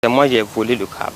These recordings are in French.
Et moi, j'ai volé le câble.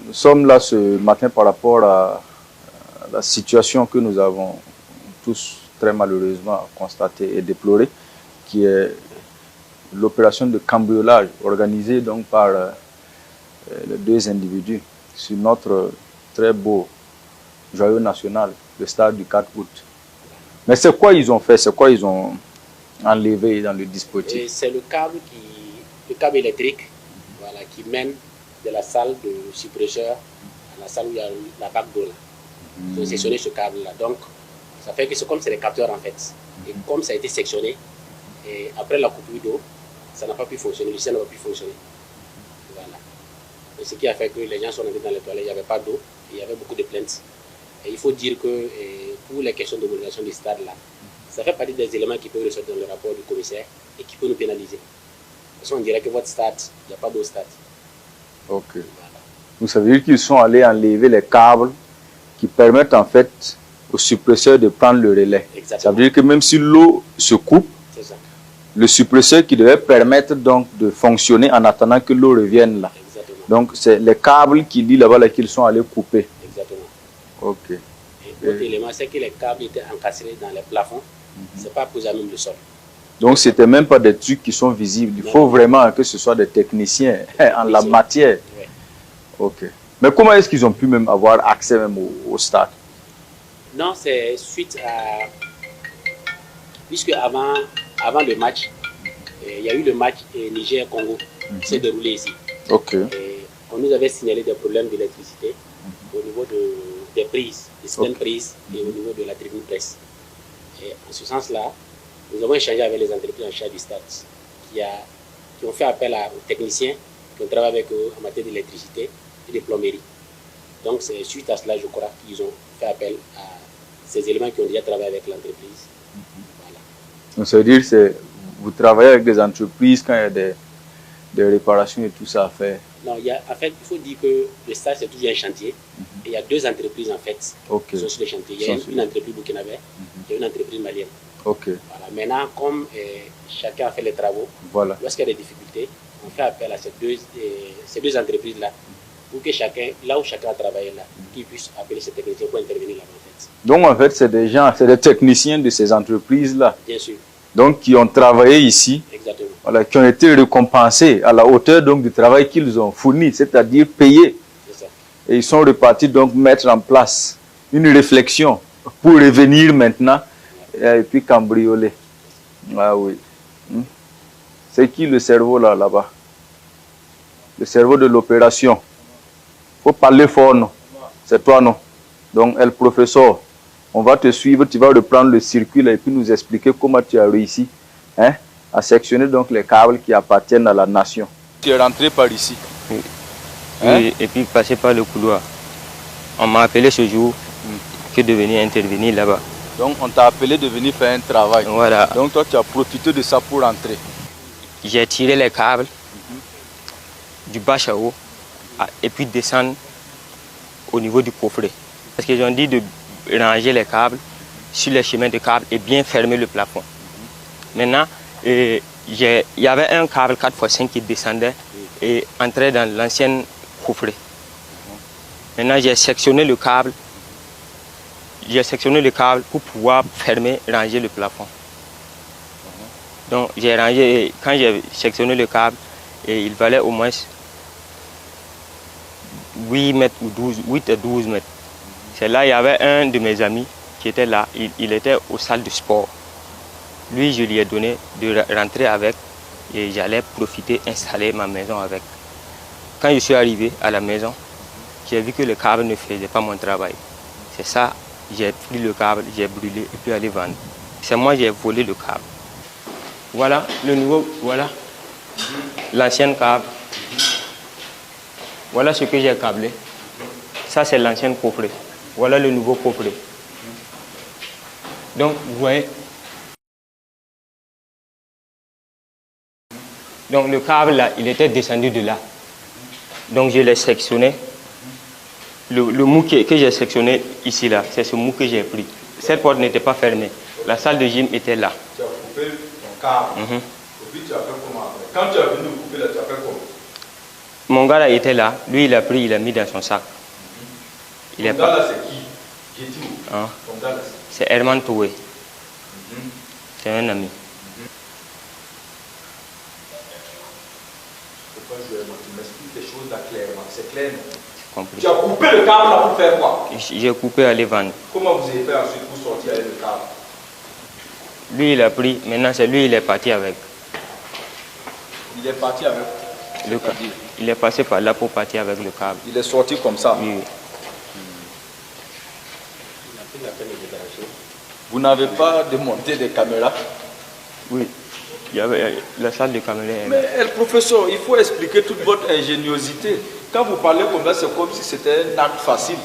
Nous sommes là ce matin par rapport à la situation que nous avons tous très malheureusement constatée et déplorée, qui est l'opération de cambriolage organisée donc par les deux individus sur notre très beau joyau national, le stade du 4 août. Mais c'est quoi ils ont fait? C'est quoi ils ont enlevé dans le dispositif? C'est le câble électrique, voilà, qui mène de la salle de suppresseur à la salle où il y a la bague d'eau. Ils ont sectionné ce câble-là. Donc, ça fait que c'est comme c'est des capteurs en fait. Et comme ça a été sectionné, et après la coupure d'eau, ça n'a pas pu fonctionner, le système n'a pas pu fonctionner. Voilà. Et ce qui a fait que les gens sont rentrés dans les toilettes, il n'y avait pas d'eau, et il y avait beaucoup de plaintes. Et il faut dire que pour les questions d'homologation du stade là, ça fait partie des éléments qui peuvent ressortir dans le rapport du commissaire et qui peuvent nous pénaliser. Parce qu'on dirait que votre stade, il n'y a pas d'eau stade. Ok. Voilà. Donc ça veut dire qu'ils sont allés enlever les câbles qui permettent en fait au suppresseur de prendre le relais. Exactement. Ça veut dire que même si l'eau se coupe, le suppresseur qui devait permettre donc de fonctionner en attendant que l'eau revienne là. Exactement. Donc c'est les câbles qui lient là-bas qu'ils sont allés couper. Exactement. Ok. Et l'autre élément, c'est que les câbles étaient encastrés dans les plafonds. C'est pas posé à même le sol. Donc c'était même pas des trucs qui sont visibles. Il faut vraiment que ce soit des techniciens en la matière. Oui. Ok. Mais comment est-ce qu'ils ont pu même avoir accès même au stade? Non, c'est suite à... Puisque avant le match, il y a eu le match Niger-Congo qui s'est déroulé ici. Ok. Et on nous avait signalé des problèmes d'électricité au niveau des prises, des certaines prises et au niveau de la tribune presse. Et en ce sens-là, nous avons échangé avec les entreprises en charge du stade qui ont fait appel aux techniciens qui ont travaillé avec eux en matière d'électricité et de plomberie. Donc c'est suite à cela, je crois, qu'ils ont fait appel à ces éléments qui ont déjà travaillé avec l'entreprise. Voilà. Donc ça veut dire que vous travaillez avec des entreprises quand il y a des réparations et tout ça à faire? Non, en fait, il faut dire que le stade c'est toujours un chantier. Et il y a deux entreprises en fait qui sont sur le chantier. Il y a une entreprise burkinabé et une entreprise malienne. Okay. Voilà. Maintenant, comme chacun a fait les travaux, lorsqu'il y a des difficultés, on fait appel à ces deux entreprises-là pour que chacun, là où chacun a travaillé là, qu'ils puissent appeler ces techniciens pour intervenir là en fait. Donc en fait, c'est des gens, c'est des techniciens de ces entreprises-là. Bien sûr. Donc qui ont travaillé ici. Exactement. Voilà, qui ont été récompensés à la hauteur donc du travail qu'ils ont fourni, c'est-à-dire payés. C'est ça. Et ils sont repartis donc mettre en place une réflexion pour revenir maintenant et puis cambrioler. Ah oui. C'est qui le cerveau là-bas? Le cerveau de l'opération. Faut parler fort, non? C'est toi, non? Donc, le professeur, on va te suivre, tu vas reprendre le circuit là, et puis nous expliquer comment tu as réussi à sectionner donc les câbles qui appartiennent à la nation. Tu es rentré par ici. Oui. Oui, et puis passer par le couloir. On m'a appelé ce jour que de venir intervenir là-bas. Donc on t'a appelé de venir faire un travail. Voilà. Donc toi tu as profité de ça pour entrer. J'ai tiré les câbles du bâche à eau et puis descendre au niveau du coffret. Parce qu'ils ont dit de ranger les câbles sur les chemins de câbles et bien fermer le plafond. Maintenant, il y avait un câble 4x5 qui descendait et entrait dans l'ancienne coffret. Maintenant, j'ai sectionné le câble. j'ai sectionné le câble pour pouvoir fermer, ranger le plafond. Donc j'ai rangé, quand j'ai sectionné le câble, et il valait au moins 8 mètres ou 8 à 12 mètres. C'est là, il y avait un de mes amis qui était là, il était aux salles de sport. Lui, je lui ai donné de rentrer avec et j'allais profiter, installer ma maison avec. Quand je suis arrivé à la maison, j'ai vu que le câble ne faisait pas mon travail. C'est ça, j'ai pris le câble, j'ai brûlé et puis allé vendre. C'est moi qui ai volé le câble. Voilà le nouveau, voilà l'ancienne câble. Voilà ce que j'ai câblé. Ça, c'est l'ancienne coffret. Voilà le nouveau coffret. Donc, vous voyez. Donc, le câble, là, il était descendu de là. Donc, je l'ai sectionné. Le mou que j'ai sectionné ici, là, c'est ce mou que j'ai pris. Cette porte n'était pas fermée. La salle de gym était là. Tu as coupé ton câble. Et puis, tu as fait comment après? Quand tu as venu couper là, tu as fait comment? Mon gars là était là, lui il a pris, il a mis dans son sac. Ton gars là c'est qui? J'ai dit où? Hein? Ton gars là c'est Herman Toué. C'est un ami. Je ne peux pas jouer, tu m'expliques les choses là clairement, c'est clair. Compris. Tu as coupé le câble là pour faire quoi? J'ai coupé à aller vendre. Comment vous avez fait ensuite pour sortir avec le câble? Lui il a pris, maintenant c'est lui il est parti avec. Il est parti avec le câble. Il est passé par là pour partir avec le câble. Il est sorti comme ça. Oui. Vous n'avez pas démonté des caméras? Oui. Il y avait la salle de caméra. Mais le professeur, il faut expliquer toute votre ingéniosité. Quand vous parlez comme ça, c'est comme si c'était un acte facile.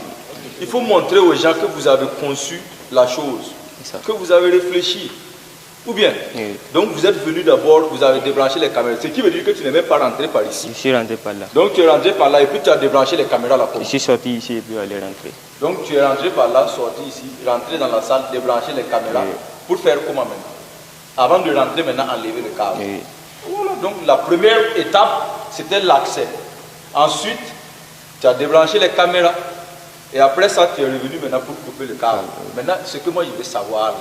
Il faut montrer aux gens que vous avez conçu la chose, que vous avez réfléchi. Ou bien, donc vous êtes venu d'abord, vous avez débranché les caméras. Ce qui veut dire que tu n'es même pas rentré par ici. Je suis rentré par là. Donc tu es rentré par là et puis tu as débranché les caméras là. Je suis sorti ici et puis aller rentrer. Donc tu es rentré par là, sorti ici, rentré dans la salle, débranché les caméras. Pour faire comment maintenant? Avant de rentrer maintenant, enlever le câble. Voilà, donc la première étape, c'était l'accès. Ensuite, tu as débranché les caméras. Et après ça, tu es revenu maintenant pour couper le câble. Maintenant, ce que moi je veux savoir là,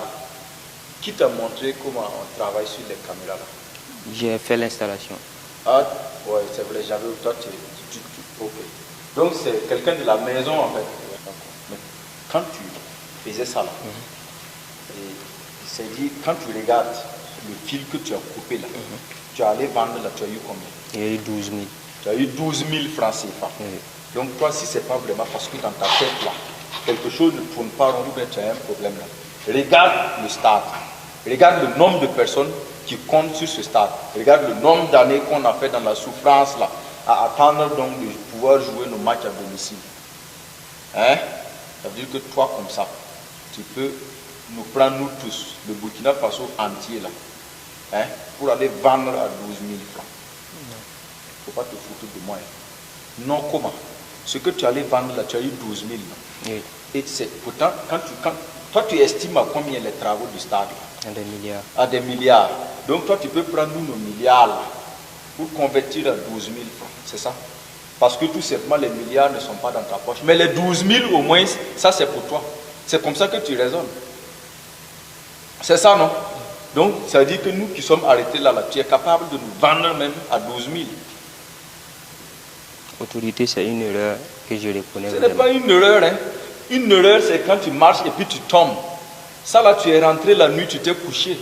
qui t'a montré comment on travaille sur les caméras là? J'ai fait l'installation. Ah, ouais, c'est vrai, j'avais eu toi, ok. Donc c'est quelqu'un de la maison en fait. Mais quand tu faisais ça là, il s'est dit, quand tu regardes le fil que tu as coupé là, tu as allé vendre là, tu as eu combien? Il y a eu 12 000. Tu as eu 12 000 francs CFA. Donc toi, si c'est pas vraiment parce que dans ta tête là, quelque chose ne tourne pas rond, ou bien tu as un problème là. Regarde le stade. Regarde le nombre de personnes qui comptent sur ce stade. Regarde le nombre d'années qu'on a fait dans la souffrance là, à attendre donc de pouvoir jouer nos matchs à domicile. Hein? Ça veut dire que toi comme ça, tu peux nous prendre nous tous, le Burkina Faso entier là, hein, pour aller vendre à 12 000 francs. Il ne faut pas te foutre de moi. Hein. Non, comment? Ce que tu allais vendre là, tu as eu 12 000. Et c'est pourtant, toi tu estimes à combien les travaux du stade là? À des milliards. À des milliards. Donc toi tu peux prendre nous nos milliards là, pour convertir à 12 000 francs, c'est ça? Parce que tout simplement les milliards ne sont pas dans ta poche. Mais les 12 000 au moins, ça c'est pour toi. C'est comme ça que tu raisonnes. C'est ça, non? Donc ça veut dire que nous qui sommes arrêtés là, tu es capable de nous vendre même à 12 000. Autorité, c'est une erreur que je reconnais. Ce n'est pas une erreur. Hein. Une erreur, c'est quand tu marches et puis tu tombes. Ça là, tu es rentré la nuit, tu t'es couché.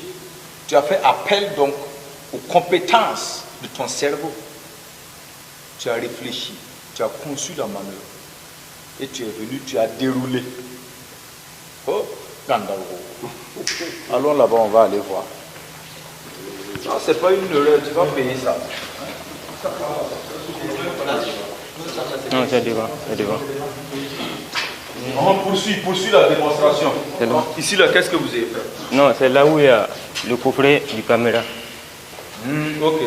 Tu as fait appel donc aux compétences de ton cerveau. Tu as réfléchi, tu as conçu la manœuvre. Et tu es venu, tu as déroulé. Oh, Gandalf. Allons là-bas, on va aller voir. Ça, c'est pas une erreur, tu vas payer ça. Non, c'est devant, c'est devant. On poursuit la démonstration. Bon. Ici, là, qu'est-ce que vous avez fait? Non, c'est là où il y a le coffret du caméra. Ok.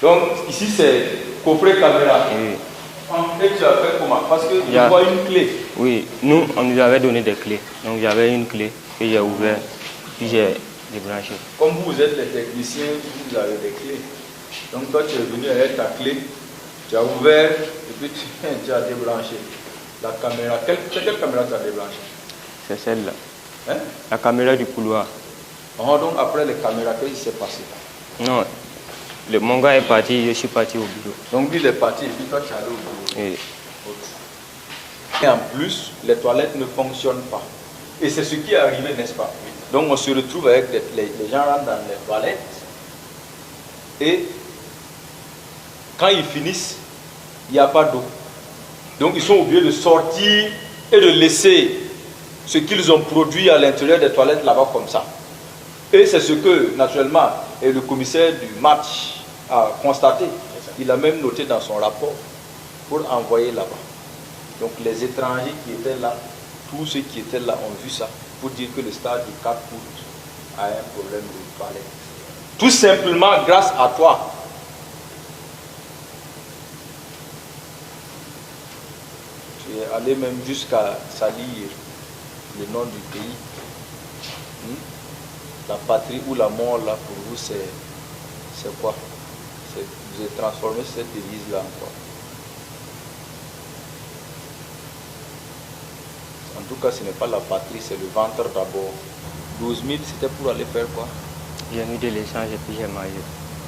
Donc, ici, c'est coffret caméra. Oui. Et tu as fait comment? Parce que je vois une clé. Oui, nous, on nous avait donné des clés. Donc, j'avais une clé que j'ai ouverte, puis j'ai débranché. Comme vous êtes les techniciens, vous avez des clés. Donc, toi, tu es venu avec ta clé, tu as ouvert, et puis tu as débranché la caméra. Quelle caméra tu as débranché? C'est celle-là. Hein? La caméra du couloir. Oh, donc après les caméras, qu'est-ce qui s'est passé? Non, mon gars est parti, je suis parti au bureau. Donc lui il est parti et puis toi tu es allé au bureau. Et Et en plus, les toilettes ne fonctionnent pas. Et c'est ce qui est arrivé, n'est-ce pas? Donc on se retrouve avec les gens rentrent dans les toilettes et quand ils finissent, il n'y a pas d'eau. Donc ils sont obligés de sortir et de laisser ce qu'ils ont produit à l'intérieur des toilettes là-bas comme ça. Et c'est ce que, naturellement, le commissaire du match a constaté. Il a même noté dans son rapport pour envoyer là-bas. Donc les étrangers qui étaient là, tous ceux qui étaient là ont vu ça pour dire que le stade du 4 août a un problème de toilette. Tout simplement grâce à toi. Tu es allé même jusqu'à salir le nom du pays. La patrie ou la mort, là, pour vous, c'est quoi? Vous avez transformé cette devise-là encore. En tout cas, ce n'est pas la patrie, c'est le ventre d'abord. 12 000, c'était pour aller faire quoi? j'ai mis de l'essence et puis j'ai mangé.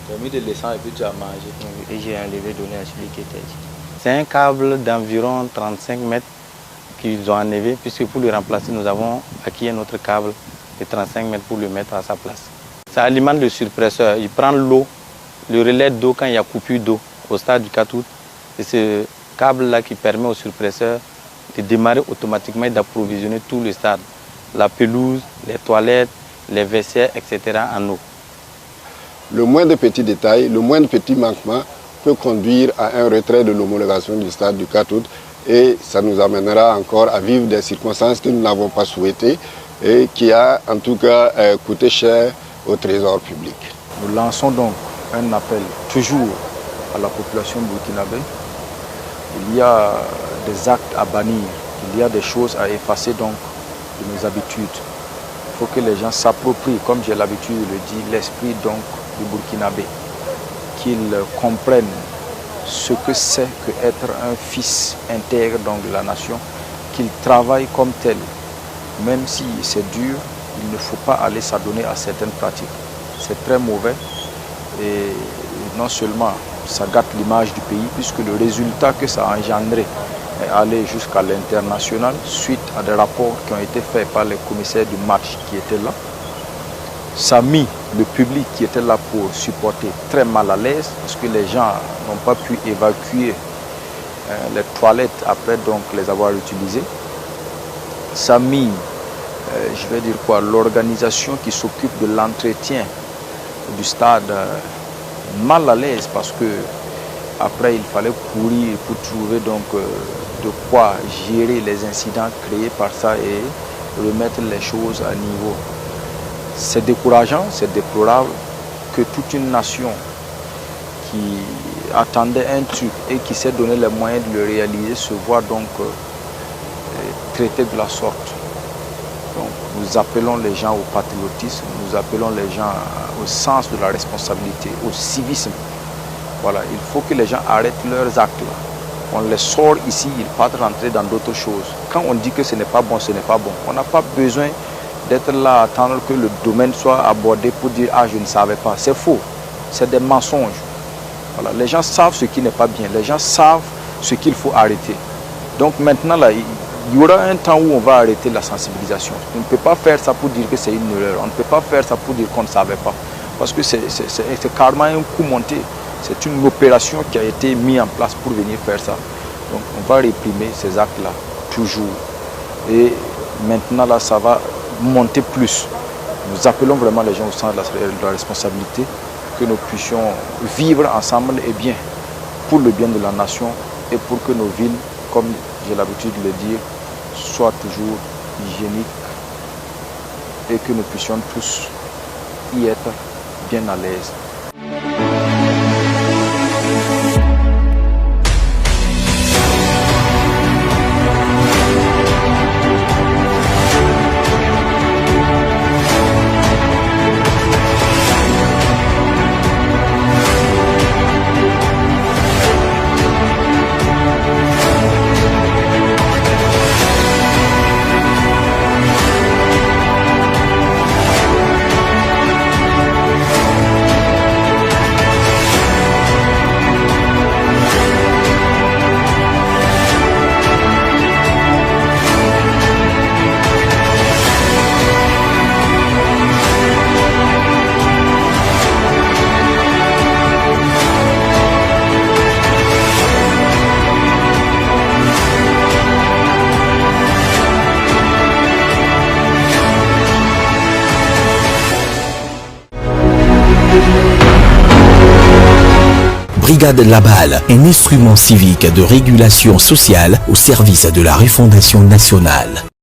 Tu as mis de l'essence et puis tu as mangé. Et j'ai enlevé donné à celui qui était ici. C'est un câble d'environ 35 mètres qu'ils ont enlevé, puisque pour le remplacer, nous avons acquis un autre câble de 35 mètres pour le mettre à sa place. Ça alimente le surpresseur. Il prend l'eau, le relais d'eau quand il y a coupure d'eau au stade du 4 août. C'est ce câble-là qui permet au surpresseur de démarrer automatiquement et d'approvisionner tout le stade. La pelouse, les toilettes, les vestiaires, etc. en eau. Le moindre petit détail, le moindre petit manquement peut conduire à un retrait de l'homologation du stade du 4 août et ça nous amènera encore à vivre des circonstances que nous n'avons pas souhaitées et qui a en tout cas coûté cher au trésor public. Nous lançons donc un appel toujours à la population burkinabé. Il y a des actes à bannir, il y a des choses à effacer donc de nos habitudes. Il faut que les gens s'approprient, comme j'ai l'habitude de le dire, l'esprit donc du burkinabé, qu'ils comprennent ce que c'est qu'être un fils intègre donc de la nation, qu'ils travaillent comme tel. Même si c'est dur, il ne faut pas aller s'adonner à certaines pratiques. C'est très mauvais et non seulement ça gâte l'image du pays, puisque le résultat que ça a engendré est allé jusqu'à l'international suite à des rapports qui ont été faits par les commissaires du match qui étaient là. Ça a mis le public qui était là pour supporter très mal à l'aise parce que les gens n'ont pas pu évacuer les toilettes après donc les avoir utilisées. Ça a mis, je vais dire quoi, l'organisation qui s'occupe de l'entretien du stade mal à l'aise parce que après il fallait courir pour trouver donc de quoi gérer les incidents créés par ça et remettre les choses à niveau. C'est décourageant, c'est déplorable que toute une nation qui attendait un truc et qui s'est donné les moyens de le réaliser se voit donc traité de la sorte. Donc, nous appelons les gens au patriotisme, nous appelons les gens au sens de la responsabilité, au civisme. Voilà, il faut que les gens arrêtent leurs actes là. On les sort ici, ils partent rentrer dans d'autres choses. Quand on dit que ce n'est pas bon, ce n'est pas bon. On n'a pas besoin d'être là à attendre que le domaine soit abordé pour dire « Ah, je ne savais pas ». C'est faux, c'est des mensonges. Voilà, les gens savent ce qui n'est pas bien, les gens savent ce qu'il faut arrêter. Donc maintenant, là, il y aura un temps où on va arrêter la sensibilisation. On ne peut pas faire ça pour dire que c'est une erreur, on ne peut pas faire ça pour dire qu'on ne savait pas. Parce que c'est carrément un coup monté. C'est une opération qui a été mise en place pour venir faire ça. Donc on va réprimer ces actes-là, toujours. Et maintenant, là, ça va monter plus. Nous appelons vraiment les gens au sens de la responsabilité, que nous puissions vivre ensemble et bien, pour le bien de la nation et pour que nos villes, comme j'ai l'habitude de le dire, soient toujours hygiéniques et que nous puissions tous y être bien à l'aise. Brigade Labal, un instrument civique de régulation sociale au service de la refondation nationale.